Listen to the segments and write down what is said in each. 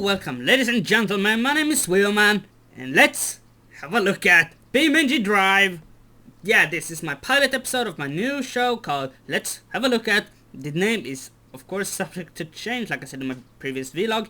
welcome ladies and gentlemen, my name is Wheelman, and let's have a look at BeamNG.Drive. Yeah, this is my pilot episode of my new show called Let's Have a Look At. The name is of course subject to change, like I said in my previous vlog.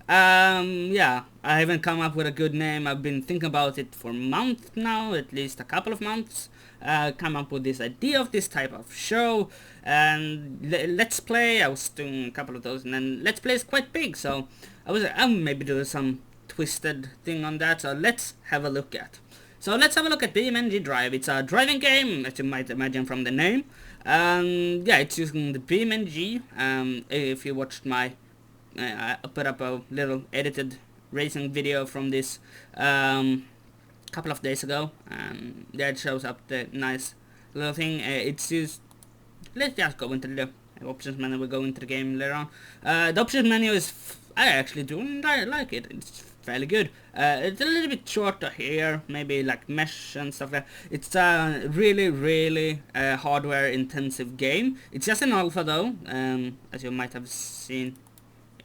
Yeah, I haven't come up with a good name. I've been thinking about it for months now, at least a couple of months. Come up with this idea of this type of show, and Let's Play, I was doing a couple of those, and then Let's Play is quite big, so I was maybe do some twisted thing on that, so let's have a look at. So let's have a look at BeamNG.Drive. It's a driving game, as you might imagine from the name. Yeah, it's using the BeamNG. If you watched my I put up a little edited racing video from this couple of days ago. There it shows up the nice little thing. It's used. Let's just go into the options menu. We'll go into the game later on. The options menu is I actually do like it. It's fairly good. It's a little bit shorter here, maybe like mesh and stuff like that. It's a really hardware intensive game. It's just an alpha though, as you might have seen.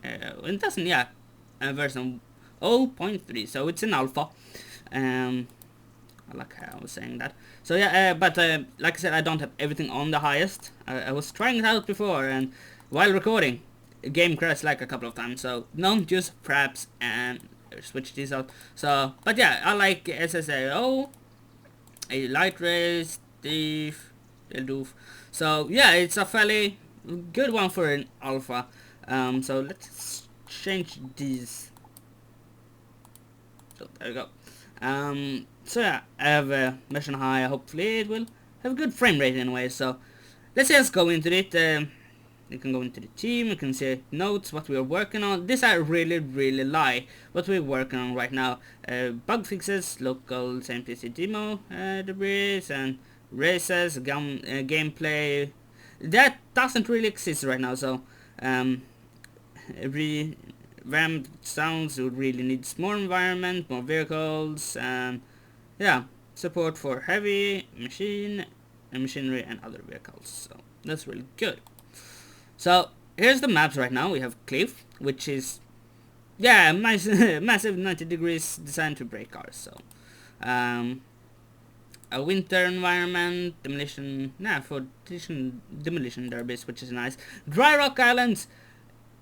It doesn't, yeah, version 0.3, so it's an alpha. I like how I was saying that. So yeah, but like I said, I don't have everything on the highest. I was trying it out before, and while recording, the game crashed like a couple of times. So don't use fraps and switch these out. So, but yeah, I like SSAO, a light race, thief, doof. So yeah, it's a fairly good one for an alpha. So let's change these. So there we go. So yeah, I have a mission high. Hopefully it will have a good frame rate anyway. So let's just go into it. You can go into the team. You can see notes, what we are working on. This I really like what we're working on right now. Bug fixes, local SMPC demo, debris and races, gameplay. That doesn't really exist right now. So revamped sounds would really needs more environment, more vehicles, and yeah, support for heavy machinery and other vehicles. So that's really good. So here's the maps right now. We have Cliff, which is massive 90 degrees designed to break cars. So a winter environment, demolition derbies, which is nice. Dry rock islands.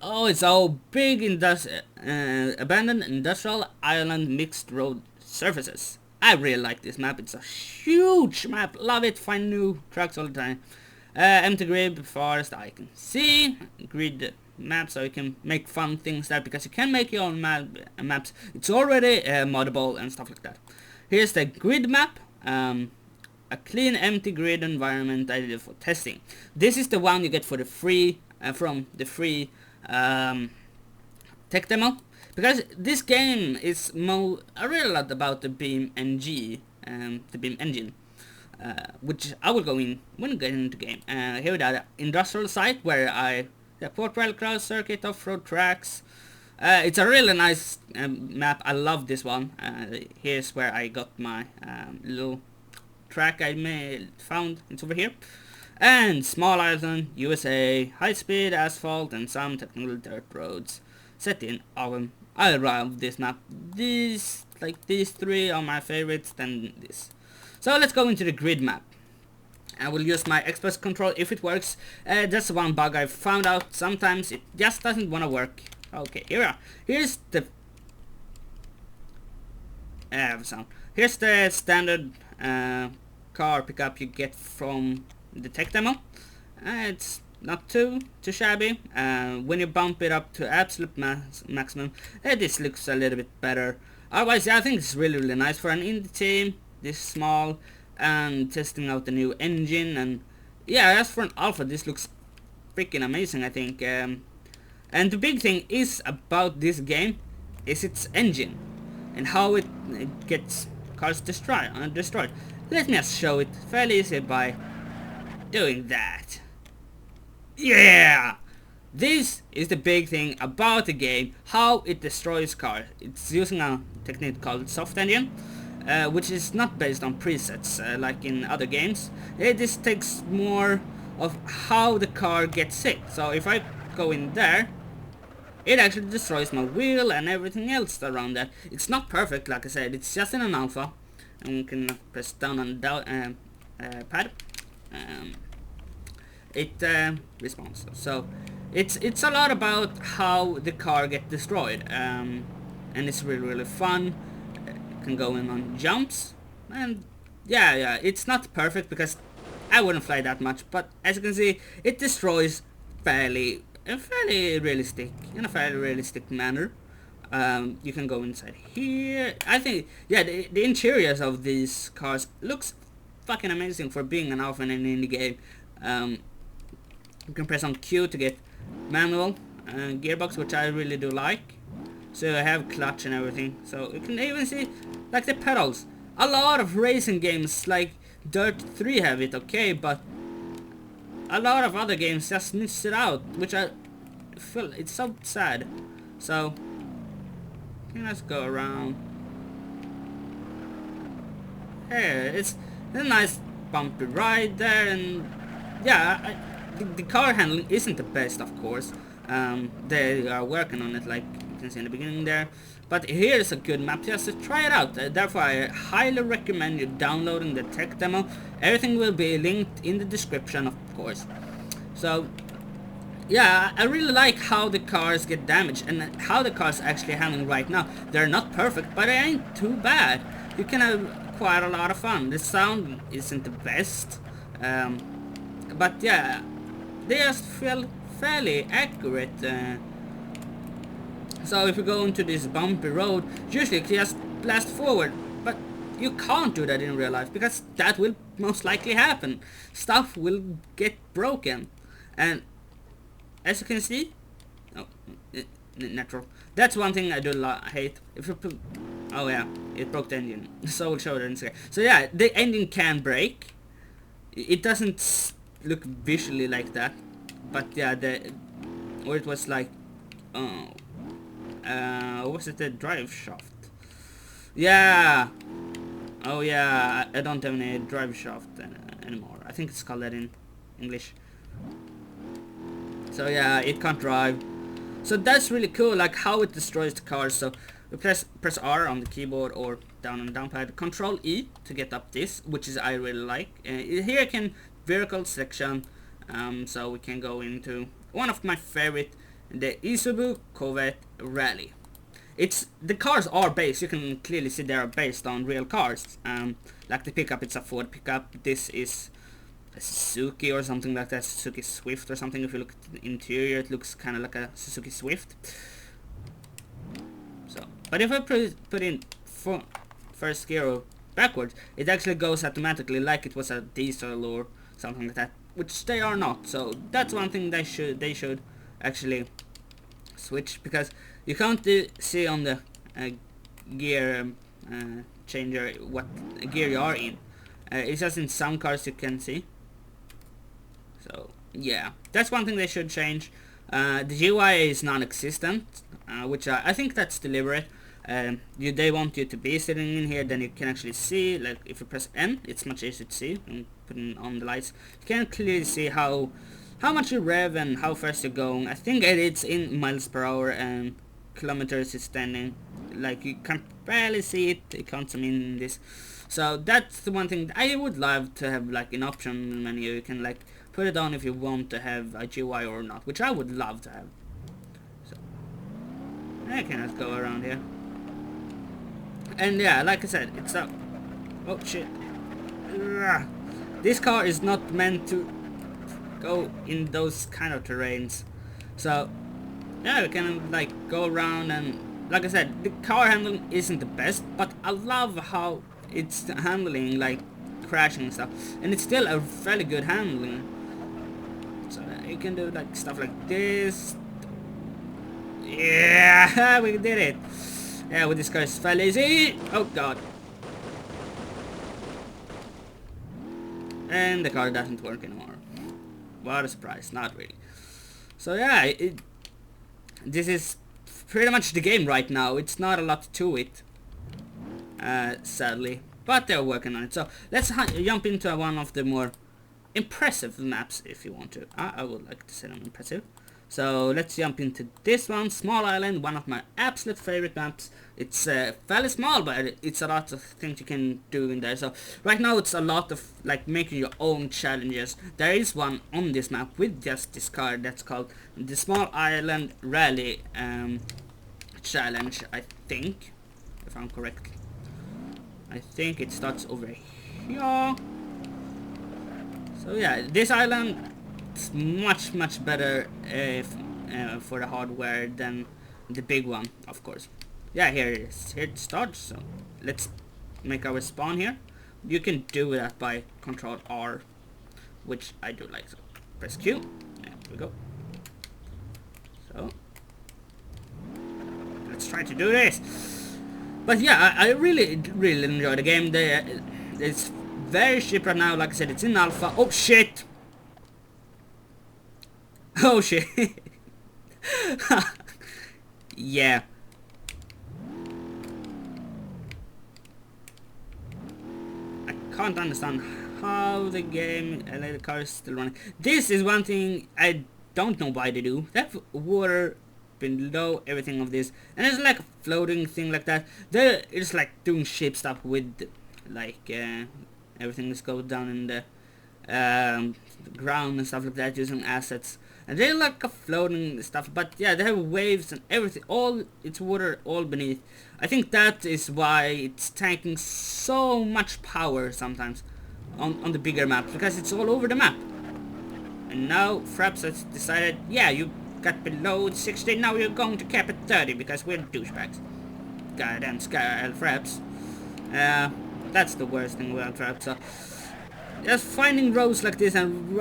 Oh, it's all big abandoned industrial island mixed road surfaces. I really like this map. It's a huge map. Love it. Find new tracks all the time. Empty grid forest. I can see grid map, so you can make fun things there because you can make your own maps. It's already moddable and stuff like that. Here's the grid map. A clean empty grid environment ideal for testing. This is the one you get for the free from the free tech demo, because this game is a real lot about the BeamNG, the Beam engine, which I will go in when I get into the game. Here we are, the industrial site where the port rail cross circuit off-road tracks. It's a really nice map. I love this one. Here's where I got my little track I found. It's over here. And small island, USA, high speed asphalt and some technical dirt roads set in Autumn. I love this map. These three are my favorites than this. So let's go into the grid map. I will use my express control if it works. That's one bug I found out. Sometimes it just doesn't want to work. Okay, here we are. Here's the sound. Here's the standard car pickup you get from the tech demo. It's not too shabby. When you bump it up to absolute maximum, this looks a little bit better. Otherwise, yeah, I think it's really nice for an indie team this small and testing out the new engine. And yeah, as for an alpha, this looks freaking amazing, I think. And the big thing is about this game is its engine and how it gets cars destroyed. Let me just show it fairly easy by doing that. Yeah! This is the big thing about the game, how it destroys cars. It's using a technique called soft engine, which is not based on presets like in other games. This takes more of how the car gets hit. So if I go in there, it actually destroys my wheel and everything else around that. It's not perfect, like I said, it's just in an alpha. And we can press down on the pad. It responds. So it's a lot about how the car gets destroyed, and it's really fun. Can go in on jumps, and yeah, it's not perfect because I wouldn't fly that much, but as you can see, it destroys fairly realistic, in a fairly realistic manner. You can go inside here. I think, yeah, the interiors of these cars looks fucking amazing for being an alpha in an indie game. You can press on Q to get manual gearbox, which I really do like. So I have clutch and everything. So you can even see like the pedals. A lot of racing games like Dirt 3 have it, okay, but a lot of other games just miss it out, which I feel it's so sad. So let's go around. Hey, it's a nice bumpy ride there, and yeah, the car handling isn't the best, of course. They are working on it, like you can see in the beginning there. But here's a good map just to try it out. Therefore, I highly recommend you downloading the tech demo. Everything will be linked in the description, of course. So yeah, I really like how the cars get damaged and how the cars actually handling right now. They're not perfect, but they ain't too bad. You can have quite a lot of fun. The sound isn't the best, but yeah, they just feel fairly accurate. So if you go into this bumpy road, usually you just blast forward, but you can't do that in real life because that will most likely happen. Stuff will get broken, and as you can see, oh, natural. That's one thing I do hate. If you put, oh yeah, it broke the engine. So we'll show it in a second. So yeah, the engine can break. It doesn't look visually like that, but yeah, or it was like, oh, was it the drive shaft? Yeah. Oh yeah, I don't have any drive shaft anymore. I think it's called that in English. So yeah, it can't drive. So that's really cool, like how it destroys the cars. So we press R on the keyboard or down on the down pad. Control E to get up this, which is I really like. Here I can vehicle section. So we can go into one of my favorite, the Isuzu Corvette Rally. The cars are based. You can clearly see they are based on real cars. Like the pickup, it's a Ford pickup. This is a Suzuki or something like that, Suzuki Swift or something. If you look at the interior, it looks kind of like a Suzuki Swift. So, but if I put in first gear or backwards, it actually goes automatically like it was a diesel or something like that, which they are not. So that's one thing they should actually switch, because you can't see on the gear changer what gear you are in. It's just in some cars you can see. So yeah, that's one thing they should change. The GUI is non-existent, which I think that's deliberate. They want you to be sitting in here, then you can actually see, like if you press N, it's much easier to see, and putting on the lights, you can clearly see how much you rev and how fast you're going. I think it's in miles per hour and kilometers is standing, like you can barely see it, you can't zoom in this. So that's the one thing I would love to have, like an option menu. You can like put it on if you want to have a GUI or not, which I would love to have. So I cannot go around here. And yeah, like I said, it's a, oh shit, this car is not meant to go in those kind of terrains. So yeah, we can like go around, and like I said, the car handling isn't the best, but I love how it's handling like crashing and stuff, and it's still a fairly good handling. So you can do like stuff like this. Yeah, we did it. Yeah, with this car it's fairly easy. Oh god. And the car doesn't work anymore. What a surprise, not really. So yeah, this is pretty much the game right now. It's not a lot to it, sadly, but they're working on it. So let's jump into one of the more impressive maps if you want to. I would like to say them impressive. So let's jump into this one, Small Island, one of my absolute favorite maps. It's fairly small, but it's a lot of things you can do in there. So right now it's a lot of like making your own challenges. There is one on this map with just this car that's called the Small Island Rally challenge, I think, if I'm correct. I think it starts over here. So yeah, this island is much better for the hardware than the big one, of course. Yeah, here it is. Here it starts. So let's make our spawn here. You can do that by Control R, which I do like. So press Q. There we go. So let's try to do this. But yeah, I really enjoy the game. It's very cheap right now. Like I said, it's in alpha. Oh shit! Oh shit! Yeah. I can't understand how the game LA car is still running. This is one thing I don't know why they do. That water below everything of this, and it's like a floating thing like that. It's like doing shape stuff with like everything that's goes down in the ground and stuff like that using assets, and they're like a floating stuff. But yeah, they have waves and everything. All it's water all beneath. I think that is why it's taking so much power sometimes on the bigger maps, because it's all over the map. And now Fraps has decided, yeah, you got below 60, now you're going to cap at 30 because we're douchebags. Goddamn Fraps. That's the worst thing about Fraps. So just finding roads like this and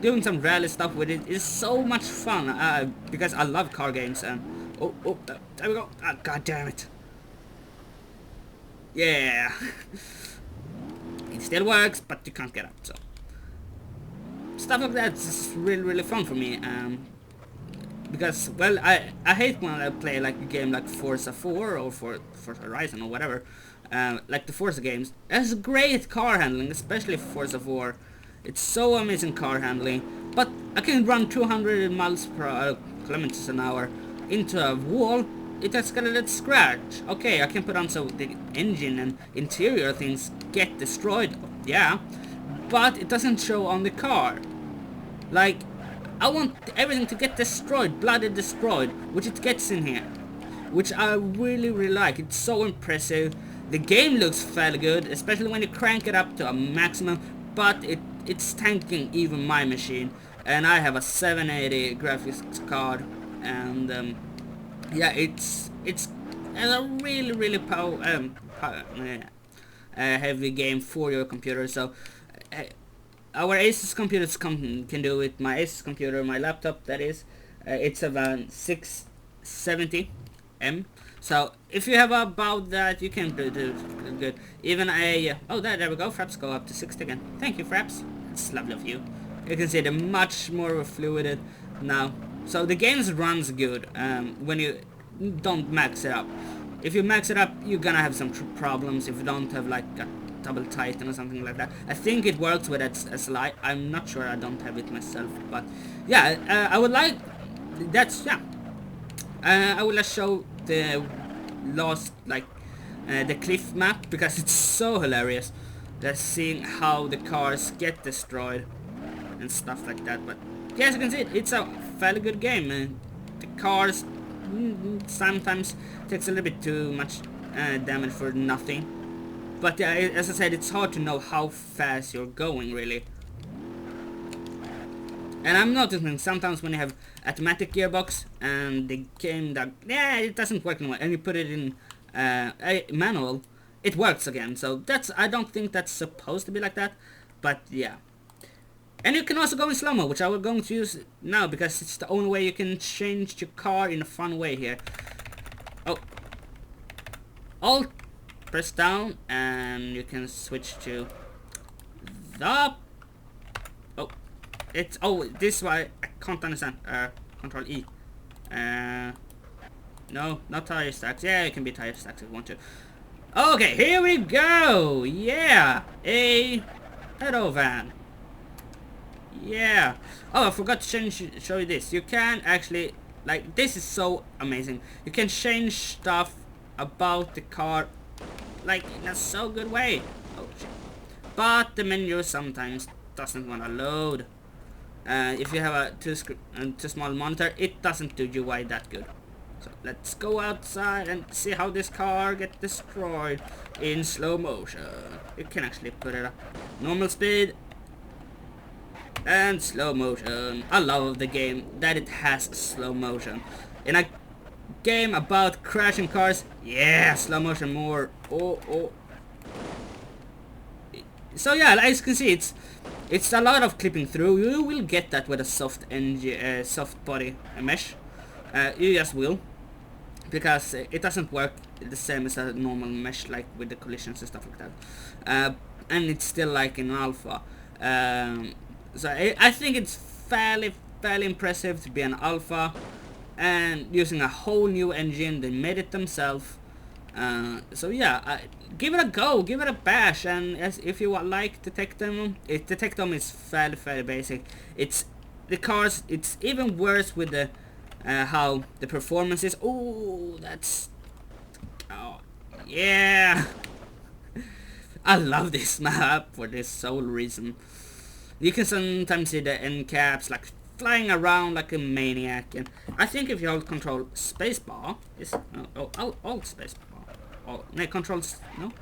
doing some rally stuff with it is so much fun. Because I love car games. And oh, there we go. God damn it. Yeah. It still works, but you can't get up. So stuff like that is really fun for me. Because, well, I hate when I play like a game like Forza 4 or Forza Horizon or whatever, like the Forza games. It has great car handling, especially Forza 4. It's so amazing car handling, but I can run 200 miles per kilometers an hour into a wall. It has got a little scratch. Okay, I can put on so the engine and interior things get destroyed, yeah, but it doesn't show on the car. Like, I want everything to get destroyed, bloody destroyed, which it gets in here, which I really like. It's so impressive. The game looks fairly good, especially when you crank it up to a maximum, but it's tanking even my machine, and I have a 780 graphics card, and yeah, it's a really heavy game for your computer. So our Asus computers can do it. My Asus computer, my laptop, that is, it's about 670M. So if you have about that, you can do good. Even oh, there we go. Fraps go up to 60 again. Thank you, Fraps. It's lovely of you. You can see they're much more fluid now. So the game runs good when you don't max it up. If you max it up, you're gonna have some problems if you don't have like a double titan or something like that. I think it works with SLI. I'm not sure. I don't have it myself, but yeah, I would like. That's yeah. I will just show the last the cliff map because it's so hilarious. Just seeing how the cars get destroyed and stuff like that. But yeah, as you can see, it's a fairly good game. The cars sometimes takes a little bit too much damage for nothing. But yeah, as I said, it's hard to know how fast you're going, really. And I'm noticing sometimes when you have automatic gearbox and the game that, yeah, it doesn't work anymore, and you put it in manual, it works again. So that's, I don't think that's supposed to be like that, but yeah. And you can also go in slow-mo, which I will going to use now because it's the only way you can change your car in a fun way here. Oh. Alt, press down, and you can switch to the... Oh. It's... Oh, this why I can't understand. Control E. No, not tire stacks. Yeah, it can be tire stacks if you want to. Okay, here we go! Yeah! A pedo van. Yeah. Oh, I forgot to show you this. You can actually, like, this is so amazing. You can change stuff about the car, like, in a so good way. Oh shit. But the menu sometimes doesn't want to load. If you have a too small monitor, it doesn't do UI that good. So let's go outside and see how this car gets destroyed in slow motion. You can actually put it at normal speed and slow motion. I love the game that it has slow motion. In a game about crashing cars, yeah, slow motion more. Oh. So yeah, as you can see, it's a lot of clipping through. You will get that with a soft body mesh. You just will, because it doesn't work the same as a normal mesh, like with the collisions and stuff like that. And it's still like in alpha. So I think it's fairly impressive to be an alpha and using a whole new engine. They made it themselves. So yeah, give it a go, give it a bash, and if you like the tech demo, the tech demo is fairly basic. It's the cars. It's even worse with the how the performance is. Oh, yeah. I love this map for this sole reason. You can sometimes see the end caps like flying around like a maniac, and I think if you hold control spacebar, alt spacebar. Oh, no, controls, no?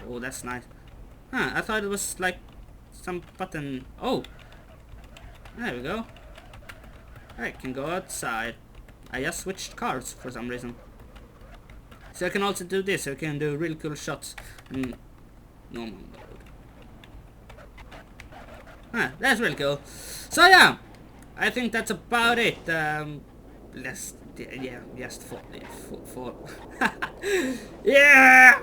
Oh, that's nice. Huh, I thought it was like some button. Oh, there we go. I can go outside. I just switched cars for some reason. So I can also do this. I can do really cool shots in normal mode. Huh, that's really cool. So yeah, I think that's about it. Let's just for yeah.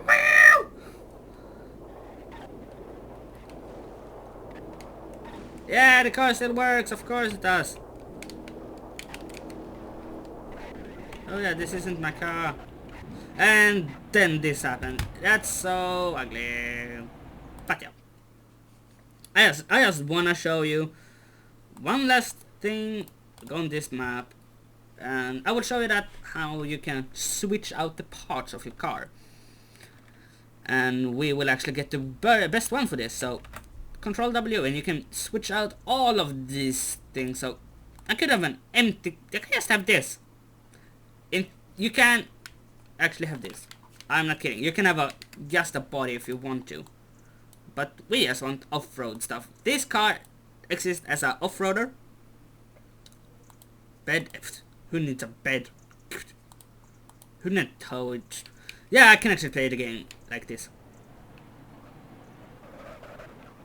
Yeah, the car still works. Of course it does. Oh yeah, this isn't my car. And then this happened. That's so ugly. But yeah, I just wanna show you one last thing on this map, and I will show you that how you can switch out the parts of your car, and we will actually get the best one for this. So Control W, and you can switch out all of these things. So I could have an empty. I can just have this. You can actually have this. I'm not kidding. You can have just a body if you want to, but we just want off-road stuff. This car exists as an off-roader. Bed. Who needs a bed? Who needs a tow? Yeah, I can actually play the game like this.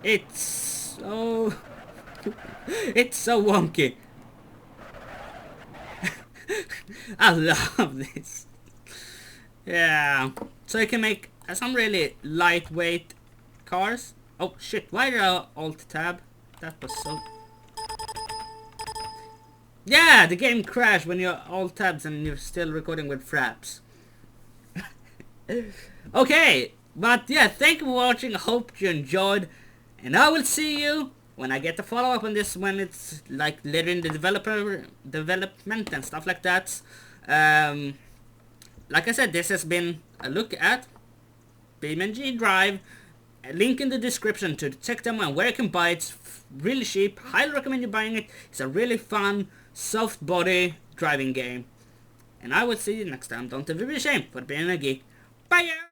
It's so it's so wonky. I love this. Yeah, so you can make some really lightweight cars. Oh shit, why did I alt tab? That was so... Yeah, the game crashed when you're alt tabs and you're still recording with fraps. Okay, but yeah, thank you for watching. I hope you enjoyed, and I will see you when I get the follow-up on this, when it's like later in the development and stuff like that. Like I said, this has been a look at BeamNG.Drive. A link in the description to the tech demo and where you can buy it. It's really cheap. Highly recommend you buying it. It's a really fun, soft body driving game. And I will see you next time. Don't ever be ashamed for being a geek. Bye!